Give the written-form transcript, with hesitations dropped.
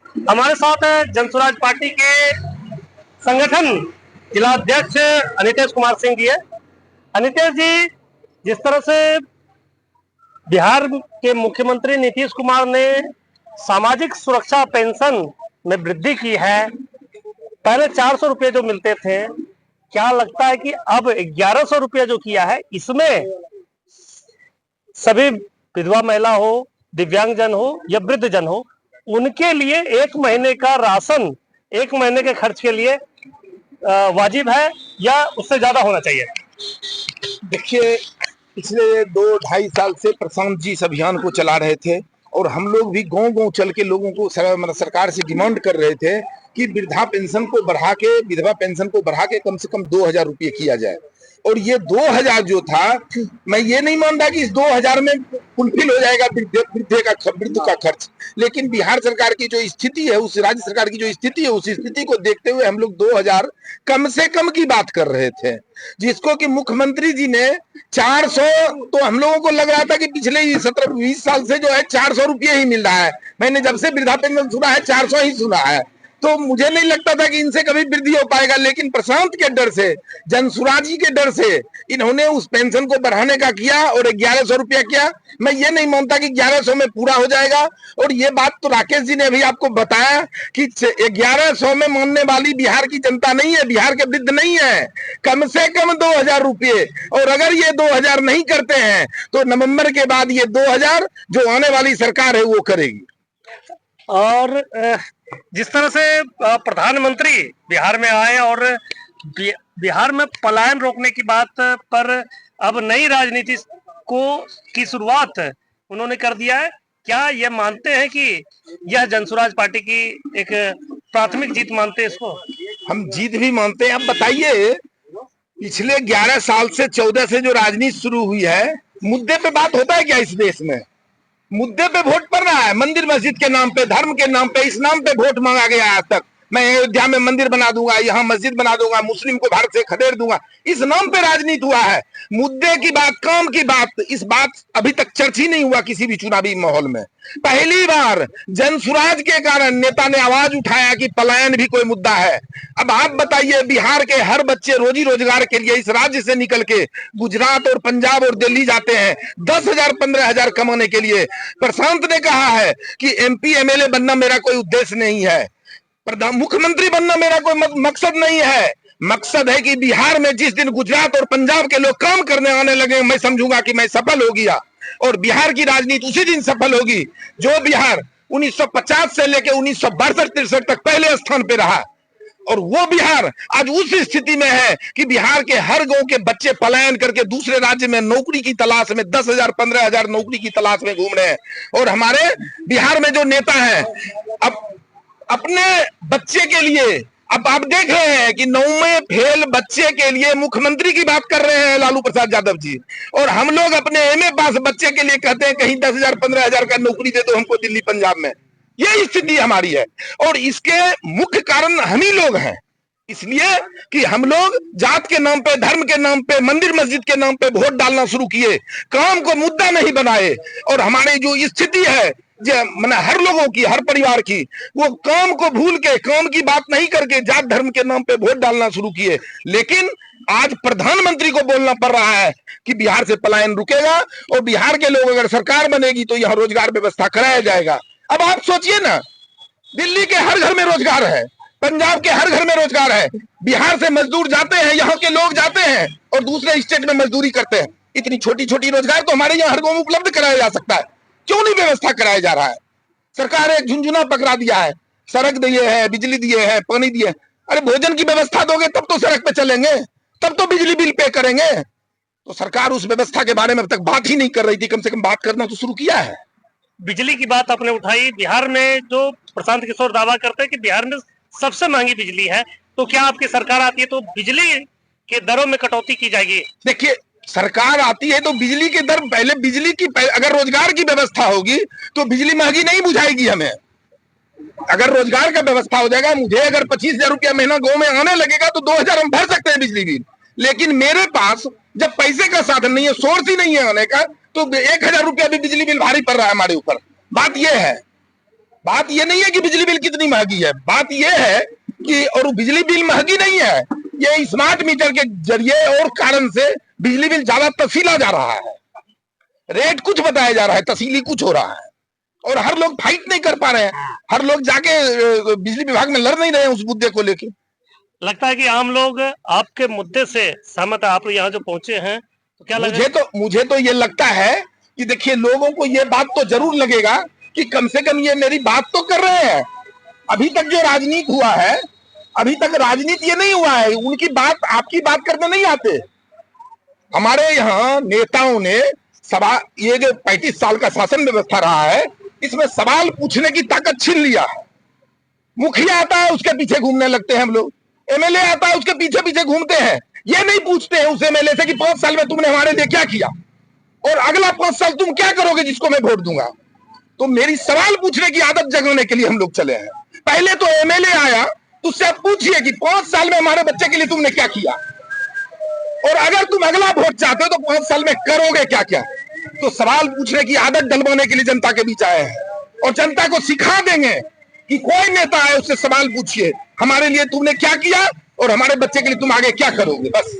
हमारे साथ जनसुराज पार्टी के संगठन जिला अध्यक्ष अनितेश कुमार सिंह जी है। अनितेश जी, जिस तरह से बिहार के मुख्यमंत्री नीतीश कुमार ने सामाजिक सुरक्षा पेंशन में वृद्धि की है, पहले 400 रुपये जो मिलते थे, क्या लगता है कि अब 1100 रुपये जो किया है, इसमें सभी विधवा महिला हो, दिव्यांगजन हो या वृद्धजन हो, उनके लिए एक महीने का राशन, एक महीने के खर्च के लिए वाजिब है या उससे ज्यादा होना चाहिए? देखिए, पिछले 2-2.5 साल से प्रशांत जी इस अभियान को चला रहे थे और हम लोग भी गांव-गांव चल के लोगों को सरकार से डिमांड कर रहे थे कि वृद्धा पेंशन को बढ़ा के, विधवा पेंशन को बढ़ा के कम से कम 2000 रुपये किया जाए। और ये 2000 जो था, मैं ये नहीं मानता कि इस 2000 में फुलफिल हो जाएगा वृद्ध का खर्च, लेकिन बिहार सरकार की जो स्थिति है, उस राज्य सरकार की जो स्थिति है, उस स्थिति को देखते हुए हम लोग 2000 कम से कम की बात कर रहे थे, जिसको कि मुख्यमंत्री जी ने 400, तो हम लोगों को लग रहा था कि पिछले 17-20 साल से जो है 400 रुपये ही मिल रहा है। मैंने जब से वृद्धा पेंशन सुना है 400 ही सुना है, तो मुझे नहीं लगता था कि इनसे कभी वृद्धि हो पाएगा। लेकिन प्रशांत के डर से, जनसुराज जी के डर से इन्होंने उस पेंशन को बढ़ाने का किया और 1100 रुपया किया। मैं ये नहीं मानता कि 1100 में पूरा हो जाएगा। और ये बात तो राकेश जी ने अभी आपको बताया कि 1100 में मानने वाली बिहार की जनता नहीं है, बिहार के वृद्ध नहीं है। कम से कम 2000 रुपये, और अगर ये 2000 नहीं करते हैं तो नवंबर के बाद ये 2000 जो आने वाली सरकार है वो करेगी। और जिस तरह से प्रधानमंत्री बिहार में आए और बिहार में पलायन रोकने की बात पर अब नई राजनीति की शुरुआत उन्होंने कर दिया है, क्या यह मानते हैं कि यह जनसुराज पार्टी की एक प्राथमिक जीत मानते हैं इसको? हम जीत भी मानते हैं। अब बताइए, पिछले 11 साल से 14 से जो राजनीति शुरू हुई है, मुद्दे पे बात होता है क्या इस देश में? मुद्दे पे वोट पड़ रहा है, मंदिर मस्जिद के नाम पे, धर्म के नाम पे, इस नाम पे वोट मांगा गया आज तक। मैं अयोध्या में मंदिर बना दूंगा, यहाँ मस्जिद बना दूंगा, मुस्लिम को भारत से खदेड़ दूंगा, इस नाम पे राजनीति हुआ है। मुद्दे की बात, काम की बात, इस बात अभी तक चर्चा ही नहीं हुआ किसी भी चुनावी माहौल में। पहली बार जनसुराज के कारण नेता ने आवाज उठाया कि पलायन भी कोई मुद्दा है। अब आप बताइए, बिहार के हर बच्चे रोजी रोजगार के लिए इस राज्य से निकल के गुजरात और पंजाब और दिल्ली जाते हैं 10,000 15,000 कमाने के लिए। प्रशांत ने कहा है कि एमपी एमएलए बनना मेरा कोई उद्देश्य नहीं है, मुख्यमंत्री बनना मेरा कोई मकसद नहीं है। मकसद है कि बिहार में जिस दिन गुजरात और पंजाब के लोग काम करने आने लगे, मैं समझूंगा कि मैं सफल हो गया। और बिहार की राजनीति उसी दिन सफल होगी जो बिहार 1950 से लेकर 1962-63 तक पहले स्थान पे रहा, और वो बिहार आज उस स्थिति में है कि बिहार के हर गांव के बच्चे पलायन करके दूसरे राज्य में नौकरी की तलाश में 10,000 15,000 नौकरी की तलाश में घूम रहे हैं। और हमारे बिहार में जो नेता हैं, अब अपने बच्चे के लिए, अब आप देख रहे हैं कि 9वें फेल बच्चे के लिए मुख्यमंत्री की बात कर रहे हैं लालू प्रसाद यादव जी, और हम लोग अपने एमए पास बच्चे के लिए कहते हैं कहीं 10,000 15,000 का नौकरी दे दो हमको दिल्ली पंजाब में। ये स्थिति हमारी है, और इसके मुख्य कारण हम ही लोग हैं। इसलिए कि हम लोग जात के नाम पे, धर्म के नाम पे, मंदिर मस्जिद के नाम पे वोट डालना शुरू किए, काम को मुद्दा नहीं बनाए। और हमारी जो स्थिति है, मैंने हर लोगों की, हर परिवार की, वो काम को भूल के, काम की बात नहीं करके जात धर्म के नाम पे वोट डालना शुरू किए। लेकिन आज प्रधानमंत्री को बोलना पड़ रहा है कि बिहार से पलायन रुकेगा और बिहार के लोग, अगर सरकार बनेगी तो यहाँ रोजगार व्यवस्था कराया जाएगा। अब आप सोचिए ना, दिल्ली के हर घर में रोजगार है, पंजाब के हर घर में रोजगार है, बिहार से मजदूर जाते हैं, यहाँ के लोग जाते हैं और दूसरे स्टेट में मजदूरी करते हैं। इतनी छोटी छोटी रोजगार तो हमारे यहाँ हर गांव में उपलब्ध कराया जा सकता है, क्यों नहीं व्यवस्था कराया जा रहा है? सरकार एक झुंझुना पकड़ा दिया है, सड़क दिए है, बिजली दिए है, पानी दिए। अरे भोजन की व्यवस्था दोगे तब तो सड़क पे चलेंगे, तब तो बिजली बिल पे करेंगे। तो सरकार उस व्यवस्था के बारे में अब तक बात ही नहीं कर रही थी, कम से कम बात करना तो शुरू किया है। बिजली की बात आपने उठाई, बिहार में जो प्रशांत किशोर दावा करते हैं कि बिहार में सबसे महंगी बिजली है, तो क्या आपकी सरकार आती है तो बिजली के दरों में कटौती की जाएगी? देखिए, सरकार आती है तो बिजली के दर, पहले बिजली की, अगर रोजगार की व्यवस्था होगी तो बिजली महंगी नहीं बुझाएगी हमें। अगर रोजगार का व्यवस्था हो जाएगा, मुझे अगर 25,000 रुपया महीना गांव में आने लगेगा तो 2,000 हम भर सकते हैं बिजली बिल। लेकिन मेरे पास जब पैसे का साधन नहीं है, सोर्स ही नहीं है आने का, तो 1,000 रुपया भी बिजली बिल भारी पड़ रहा है हमारे ऊपर। बात यह है। बात ये नहीं है कि बिजली बिल कितनी महंगी है, बात ये है कि और बिजली बिल महंगी नहीं है, ये स्मार्ट मीटर के जरिए और कारण से बिजली बिल ज्यादा तसीला जा रहा है, रेट कुछ बताया जा रहा है, तसीली कुछ हो रहा है, और हर लोग फाइट नहीं कर पा रहे हैं, हर लोग जाके बिजली विभाग में लड़ नहीं रहे हैं उस मुद्दे को लेके। लगता है कि आम लोग आपके मुद्दे से सहमत है, आप यहाँ जो पहुंचे हैं तो क्या लगे? मुझे तो ये लगता है कि देखिए लोगों को ये बात तो जरूर लगेगा कि कम से कम ये मेरी बात तो कर रहे हैं। अभी तक जो राजनीति हुआ है, अभी तक राजनीति ये नहीं हुआ है, उनकी बात आपकी बात करने नहीं आते। हमारे यहाँ नेताओं ने ये जो 35 साल का शासन व्यवस्था रहा है, इसमें सवाल पूछने की ताकत छीन लिया है। मुखिया आता है उसके पीछे घूमने लगते हैं हम लोग, एमएलए आता है उसके पीछे पीछे घूमते हैं, ये नहीं पूछते हैं उस एमएलए से कि 5 साल में तुमने हमारे लिए क्या किया और अगला 5 साल तुम क्या करोगे जिसको मैं वोट दूंगा। तो मेरी सवाल पूछने की आदत जगाने के लिए हम लोग चले हैं। पहले तो एमएलए आया तो उससे आप पूछिए कि 5 साल में हमारे बच्चे के लिए तुमने क्या किया, और अगर तुम अगला वोट चाहते हो तो 5 साल में करोगे क्या क्या। तो सवाल पूछने की आदत डलवाने के लिए जनता के बीच आए हैं, और जनता को सिखा देंगे कि कोई नेता है उससे सवाल पूछिए, हमारे लिए तुमने क्या किया और हमारे बच्चे के लिए तुम आगे क्या करोगे, बस।